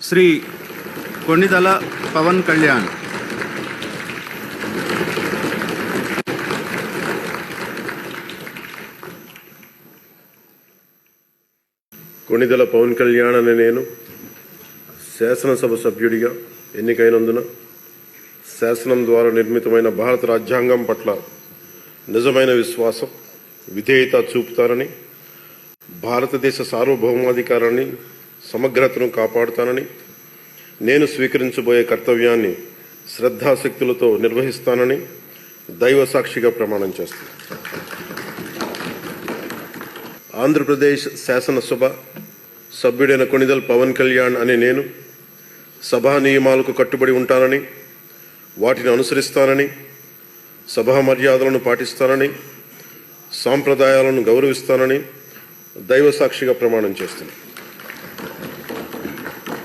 శ్రీ కొణిదల పవన్ కళ్యాణ్. కొణిదల పవన్ కళ్యాణ్ అనే నేను శాసనసభ సభ్యుడిగా ఎన్నికైనందున శాసనం ద్వారా నిర్మితమైన భారత రాజ్యాంగం పట్ల నిజమైన విశ్వాసం, విధేయత చూపుతానని, భారతదేశ సార్వభౌమాధికారాన్ని, సమగ్రతను కాపాడుతానని, నేను స్వీకరించబోయే కర్తవ్యాన్ని శ్రద్ధాశక్తులతో నిర్వహిస్తానని దైవ సాక్షిగా ప్రమాణం చేస్తాను. ఆంధ్రప్రదేశ్ శాసనసభ సభ్యుడైన కొణిదల పవన్ కళ్యాణ్ అనే నేను సభా నియమాలకు కట్టుబడి ఉంటానని, వాటిని అనుసరిస్తానని, సభా మర్యాదలను పాటిస్తానని, సాంప్రదాయాలను గౌరవిస్తానని దైవ సాక్షిగా ప్రమాణం చేస్తున్నాను.